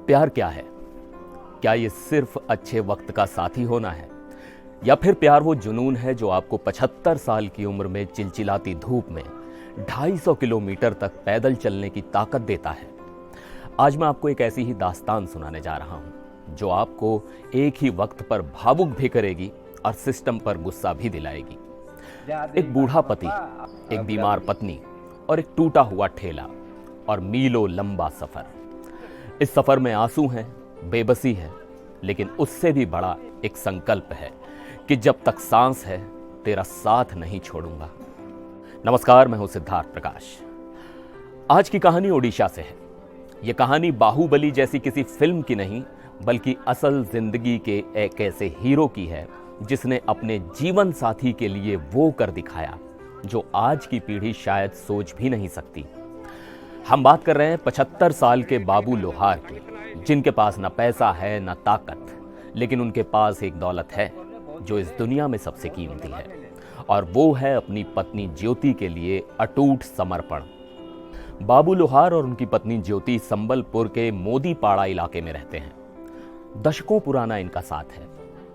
प्यार क्या है? क्या ये सिर्फ अच्छे वक्त का साथी होना है, या फिर प्यार वो जुनून है जो आपको 75 साल की उम्र में चिलचिलाती धूप में 250 किलोमीटर तक पैदल चलने की ताकत देता है? आज मैं आपको एक ऐसी ही दास्तान सुनाने जा रहा हूं जो आपको एक ही वक्त पर भावुक भी करेगी और सिस्टम पर गुस्सा भी दिलाएगी। एक बूढ़ा पति, एक बीमार पत्नी और एक टूटा हुआ ठेला और मीलों लंबा सफर। इस सफर में आंसू हैं, बेबसी है, लेकिन उससे भी बड़ा एक संकल्प है कि जब तक सांस है तेरा साथ नहीं छोड़ूंगा। नमस्कार, मैं हूं सिद्धार्थ प्रकाश। आज की कहानी ओडिशा से है। यह कहानी बाहुबली जैसी किसी फिल्म की नहीं, बल्कि असल जिंदगी के एक ऐसे हीरो की है जिसने अपने जीवन साथी के लिए वो कर दिखाया जो आज की पीढ़ी शायद सोच भी नहीं सकती। हम बात कर रहे हैं 75 साल के बाबू लोहार के, जिनके पास ना पैसा है ना ताकत, लेकिन उनके पास एक दौलत है जो इस दुनिया में सबसे कीमती है, और वो है अपनी पत्नी ज्योति के लिए अटूट समर्पण। बाबू लोहार और उनकी पत्नी ज्योति संबलपुर के मोदीपाड़ा इलाके में रहते हैं। दशकों पुराना इनका साथ है।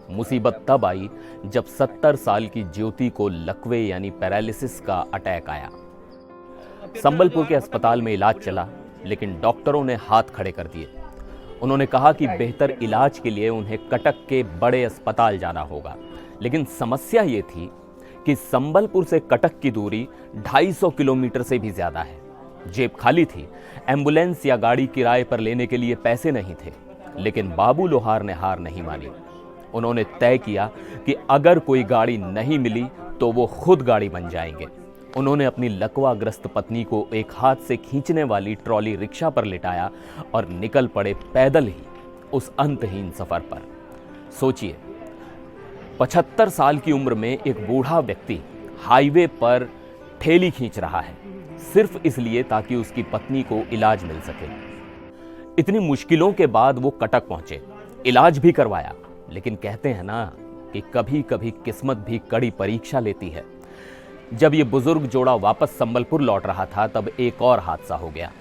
मुसीबत तब आई जब 70 साल की ज्योति को लकवे यानी पैरालिसिस का अटैक आया। संबलपुर के अस्पताल में इलाज चला, लेकिन डॉक्टरों ने हाथ खड़े कर दिए। उन्होंने कहा कि बेहतर इलाज के लिए उन्हें कटक के बड़े अस्पताल जाना होगा, लेकिन समस्या ये थी कि संबलपुर से कटक की दूरी 250 किलोमीटर से भी ज्यादा है। जेब खाली थी, एम्बुलेंस या गाड़ी किराए पर लेने के लिए पैसे नहीं थे, लेकिन बाबू लोहार ने हार नहीं मानी। उन्होंने तय किया कि अगर कोई गाड़ी नहीं मिली तो वो खुद गाड़ी बन जाएंगे। उन्होंने अपनी लकवाग्रस्त पत्नी को एक हाथ से खींचने वाली ट्रॉली रिक्शा पर लिटाया और निकल पड़े पैदल ही उस अंतहीन सफर पर। सोचिए, 75 साल की उम्र में एक बूढ़ा व्यक्ति हाईवे पर ठेली खींच रहा है, सिर्फ इसलिए ताकि उसकी पत्नी को इलाज मिल सके। इतनी मुश्किलों के बाद वो कटक पहुंचे, इलाज भी करवाया, लेकिन कहते हैं ना कि कभी कभी किस्मत भी कड़ी परीक्षा लेती है। जब ये बुजुर्ग जोड़ा वापस संबलपुर लौट रहा था, तब एक और हादसा हो गया।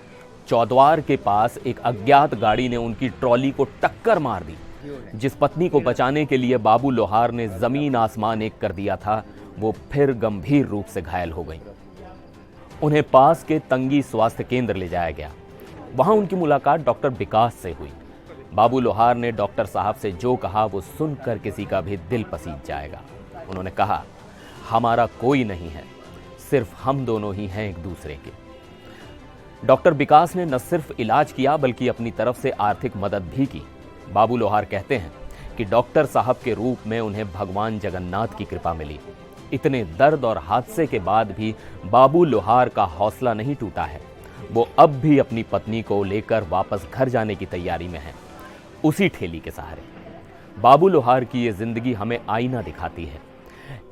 चौद्वार के पास एक अज्ञात गाड़ी ने उनकी ट्रॉली को टक्कर मार दी। जिस पत्नी को बचाने के लिए बाबू लोहार ने जमीन आसमान एक कर दिया था, वो फिर गंभीर रूप से घायल हो गई। उन्हें पास के तंगी स्वास्थ्य केंद्र ले जाया गया। वहां उनकी मुलाकात डॉक्टर विकास से हुई। बाबू लोहार ने डॉक्टर साहब से जो कहा वो सुनकर किसी का भी दिल पसीज जाएगा। उन्होंने कहा, हमारा कोई नहीं है, सिर्फ हम दोनों ही हैं एक दूसरे के। डॉक्टर विकास ने न सिर्फ इलाज किया बल्कि अपनी तरफ से आर्थिक मदद भी की। बाबू लोहार कहते हैं कि डॉक्टर साहब के रूप में उन्हें भगवान जगन्नाथ की कृपा मिली। इतने दर्द और हादसे के बाद भी बाबू लोहार का हौसला नहीं टूटा है। वो अब भी अपनी पत्नी को लेकर वापस घर जाने की तैयारी में है, उसी ठेली के सहारे। बाबू लोहार की ये जिंदगी हमें आईना दिखाती है।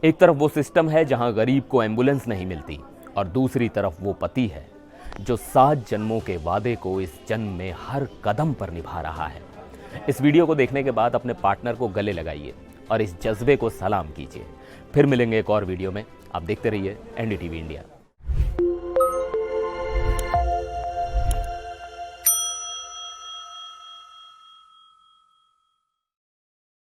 एक तरफ वो सिस्टम है जहां गरीब को एम्बुलेंस नहीं मिलती, और दूसरी तरफ वो पति है जो 7 जन्मों के वादे को इस जन्म में हर कदम पर निभा रहा है। इस वीडियो को देखने के बाद अपने पार्टनर को गले लगाइए और इस जज्बे को सलाम कीजिए। फिर मिलेंगे एक और वीडियो में। आप देखते रहिए NDTV इंडिया।